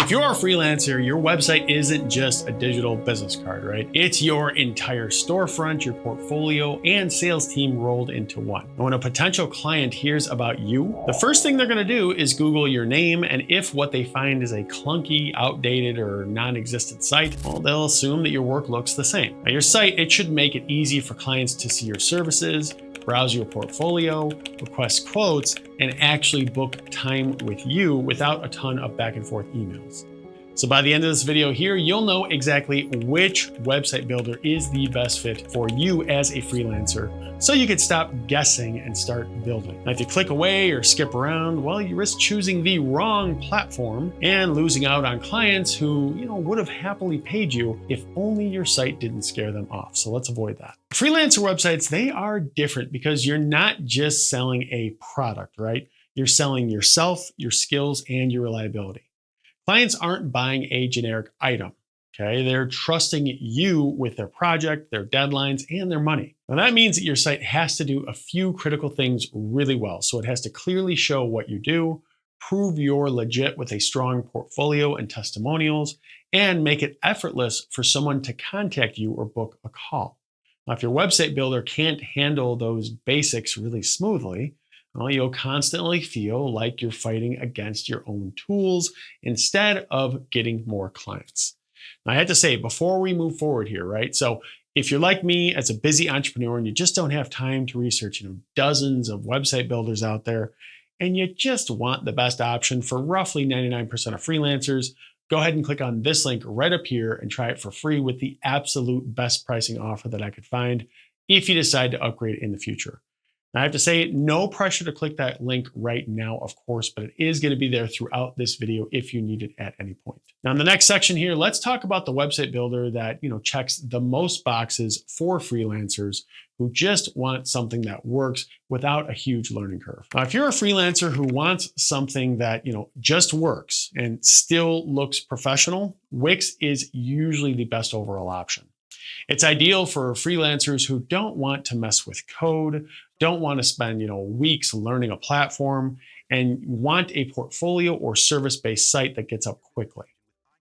If you're a freelancer, your website isn't just a digital business card, right? It's your entire storefront, your portfolio, and sales team rolled into one. And when a potential client hears about you, the first thing they're gonna do is Google your name, and if what they find is a clunky, outdated, or non-existent site, well, they'll assume that your work looks the same. Now, your site, it should make it easy for clients to see your services, browse your portfolio, request quotes, and actually book time with you without a ton of back and forth emails. So by the end of this video here, you'll know exactly which website builder is the best fit for you as a freelancer, so you can stop guessing and start building. Now, if you click away or skip around, well, you risk choosing the wrong platform and losing out on clients who, would have happily paid you if only your site didn't scare them off. So let's avoid that. Freelancer websites, they are different because you're not just selling a product, right? You're selling yourself, your skills, and your reliability. Clients aren't buying a generic item, okay? They're trusting you with their project, their deadlines, and their money. Now that means that your site has to do a few critical things really well. So it has to clearly show what you do, prove you're legit with a strong portfolio and testimonials, and make it effortless for someone to contact you or book a call. Now, if your website builder can't handle those basics really smoothly, well, you'll constantly feel like you're fighting against your own tools instead of getting more clients. Now, I had to say, before we move forward here, right? So if you're like me as a busy entrepreneur and you just don't have time to research, dozens of website builders out there, and you just want the best option for roughly 99% of freelancers, go ahead and click on this link right up here and try it for free with the absolute best pricing offer that I could find if you decide to upgrade in the future. I have to say, no pressure to click that link right now, of course, but it is going to be there throughout this video if you need it at any point. Now, in the next section here, let's talk about the website builder that checks the most boxes for freelancers who just want something that works without a huge learning curve. Now, if you're a freelancer who wants something that just works and still looks professional, Wix is usually the best overall option. It's ideal for freelancers who don't want to mess with code, don't want to spend weeks learning a platform, and want a portfolio or service-based site that gets up quickly.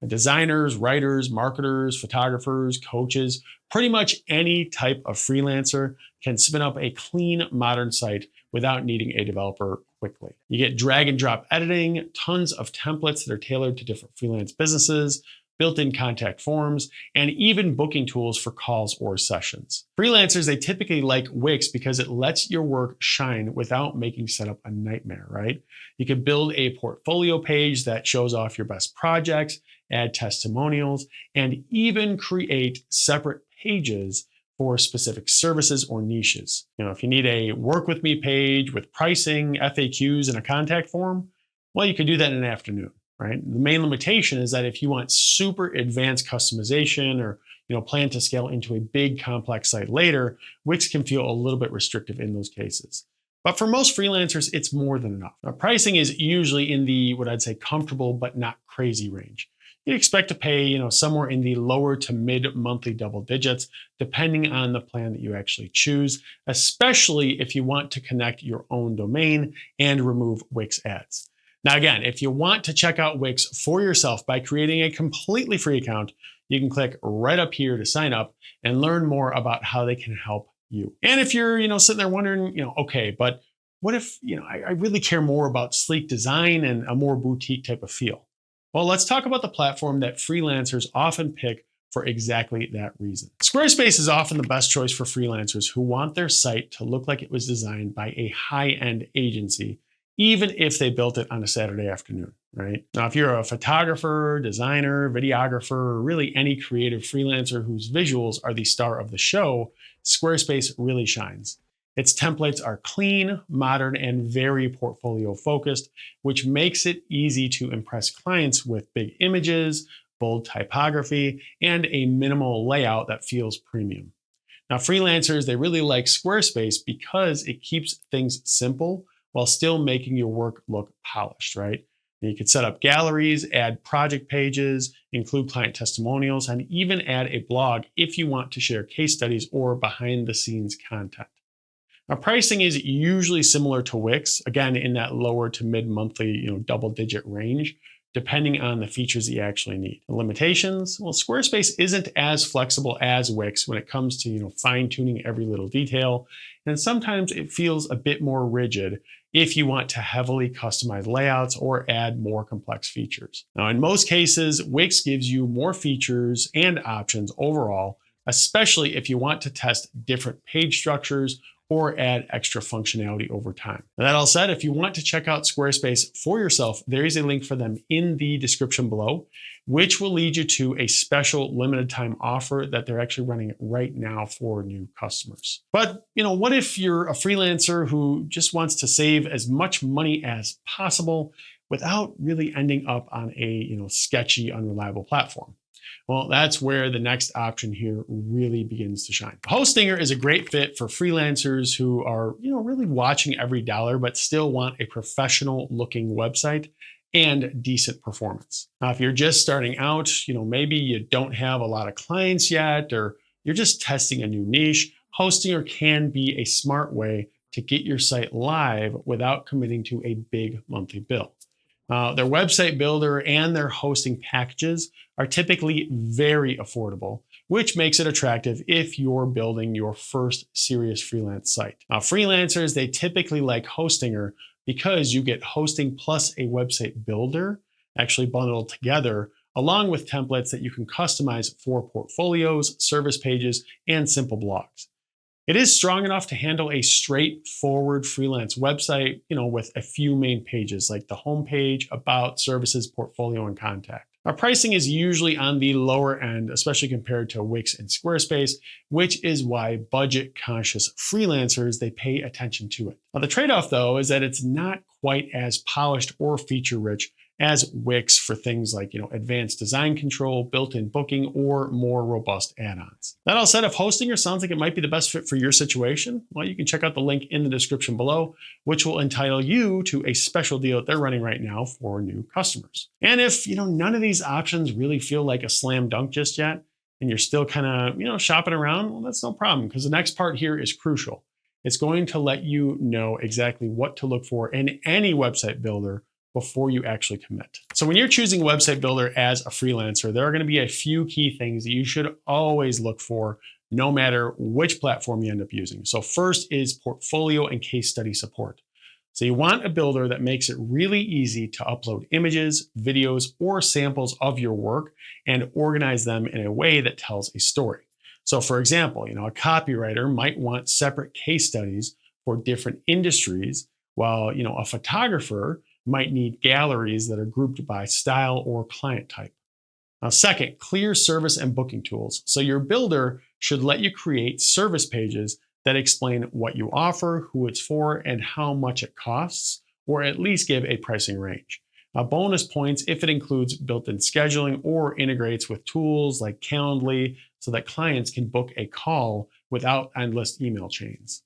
Designers, writers, marketers, photographers, coaches, pretty much any type of freelancer can spin up a clean, modern site without needing a developer quickly. You get drag and drop editing, tons of templates that are tailored to different freelance businesses, built-in contact forms, and even booking tools for calls or sessions. Freelancers, they typically like Wix because it lets your work shine without making setup a nightmare, right? You can build a portfolio page that shows off your best projects, add testimonials, and even create separate pages for specific services or niches. If you need a work with me page with pricing, FAQs, and a contact form, well, you could do that in an afternoon. Right? The main limitation is that if you want super advanced customization or plan to scale into a big complex site later, Wix can feel a little bit restrictive in those cases. But for most freelancers, it's more than enough. Now, pricing is usually in the what I'd say comfortable but not crazy range. You'd expect to pay somewhere in the lower to mid monthly double digits, depending on the plan that you actually choose, especially if you want to connect your own domain and remove Wix ads. Now, again, if you want to check out Wix for yourself by creating a completely free account, you can click right up here to sign up and learn more about how they can help you. And if you're, sitting there wondering, okay, but what if, I really care more about sleek design and a more boutique type of feel? Well, let's talk about the platform that freelancers often pick for exactly that reason. Squarespace is often the best choice for freelancers who want their site to look like it was designed by a high-end agency, even if they built it on a Saturday afternoon, right? Now, if you're a photographer, designer, videographer, or really any creative freelancer whose visuals are the star of the show, Squarespace really shines. Its templates are clean, modern, and very portfolio focused, which makes it easy to impress clients with big images, bold typography, and a minimal layout that feels premium. Now, freelancers, they really like Squarespace because it keeps things simple while still making your work look polished, right? And you can set up galleries, add project pages, include client testimonials, and even add a blog if you want to share case studies or behind the scenes content. Now, pricing is usually similar to Wix, again, in that lower to mid monthly, double digit range. depending on the features that you actually need. The limitations, well, Squarespace isn't as flexible as Wix when it comes to fine-tuning every little detail, and sometimes it feels a bit more rigid if you want to heavily customize layouts or add more complex features. Now, in most cases, Wix gives you more features and options overall, especially if you want to test different page structures or add extra functionality over time. Now, that all said, if you want to check out Squarespace for yourself, there is a link for them in the description below, which will lead you to a special limited time offer that they're actually running right now for new customers. But what if you're a freelancer who just wants to save as much money as possible without really ending up on a sketchy, unreliable platform? Well, that's where the next option here really begins to shine. Hostinger is a great fit for freelancers who are, really watching every dollar, but still want a professional looking website and decent performance. Now, if you're just starting out, maybe you don't have a lot of clients yet, or you're just testing a new niche, Hostinger can be a smart way to get your site live without committing to a big monthly bill. Their website builder and their hosting packages are typically very affordable, which makes it attractive if you're building your first serious freelance site. Now, freelancers, they typically like Hostinger because you get hosting plus a website builder actually bundled together, along with templates that you can customize for portfolios, service pages, and simple blogs. It is strong enough to handle a straightforward freelance website, with a few main pages like the homepage, about, services, portfolio, and contact. Our pricing is usually on the lower end, especially compared to Wix and Squarespace, which is why budget-conscious freelancers, they pay attention to it. Now, the trade-off, though, is that it's not quite as polished or feature-rich as Wix for things like advanced design control, built-in booking, or more robust add-ons. That all said, if Hostinger sounds like it might be the best fit for your situation, well, you can check out the link in the description below, which will entitle you to a special deal that they're running right now for new customers. And if none of these options really feel like a slam dunk just yet, and you're still kind of shopping around, well, that's no problem, because the next part here is crucial. It's going to let you know exactly what to look for in any website builder before you actually commit. So when you're choosing a website builder as a freelancer, there are going to be a few key things that you should always look for, no matter which platform you end up using. So first is portfolio and case study support. So you want a builder that makes it really easy to upload images, videos, or samples of your work and organize them in a way that tells a story. So for example, a copywriter might want separate case studies for different industries, while a photographer might need galleries that are grouped by style or client type. Now, second, clear service and booking tools. So your builder should let you create service pages that explain what you offer, who it's for, and how much it costs, or at least give a pricing range. Bonus points if it includes built-in scheduling or integrates with tools like Calendly so that clients can book a call without endless email chains.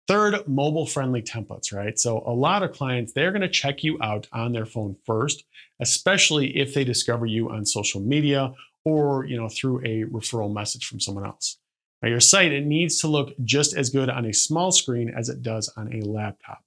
Third, mobile-friendly templates, right? So a lot of clients, they're going to check you out on their phone first, especially if they discover you on social media or through a referral message from someone else. Now, your site, it needs to look just as good on a small screen as it does on a laptop.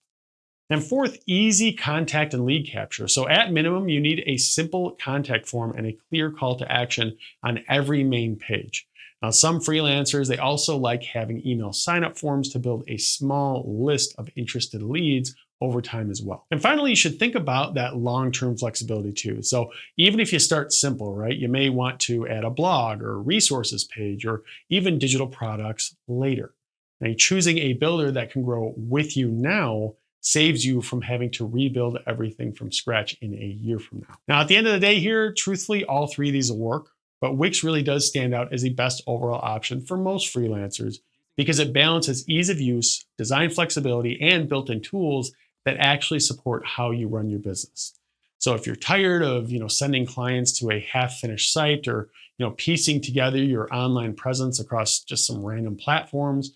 And fourth, easy contact and lead capture. So at minimum, you need a simple contact form and a clear call to action on every main page. Now, some freelancers, they also like having email sign-up forms to build a small list of interested leads over time as well. And finally, you should think about that long-term flexibility too. So even if you start simple, right, you may want to add a blog or resources page or even digital products later. Now, choosing a builder that can grow with you now saves you from having to rebuild everything from scratch in a year from now. Now, at the end of the day here, truthfully, all three of these will work. But Wix really does stand out as the best overall option for most freelancers because it balances ease of use, design flexibility, and built-in tools that actually support how you run your business. So if you're tired of sending clients to a half-finished site or piecing together your online presence across just some random platforms,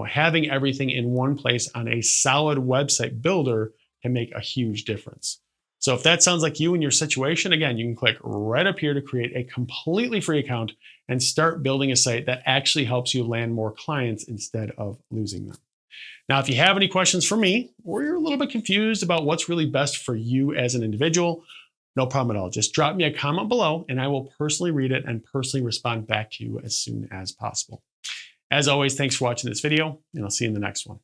having everything in one place on a solid website builder can make a huge difference. So if that sounds like you and your situation, again, you can click right up here to create a completely free account and start building a site that actually helps you land more clients instead of losing them. Now, if you have any questions for me, or you're a little bit confused about what's really best for you as an individual, No problem at all. Just drop me a comment below and I will personally read it and personally respond back to you as soon as possible. As always, thanks for watching this video, and I'll see you in the next one.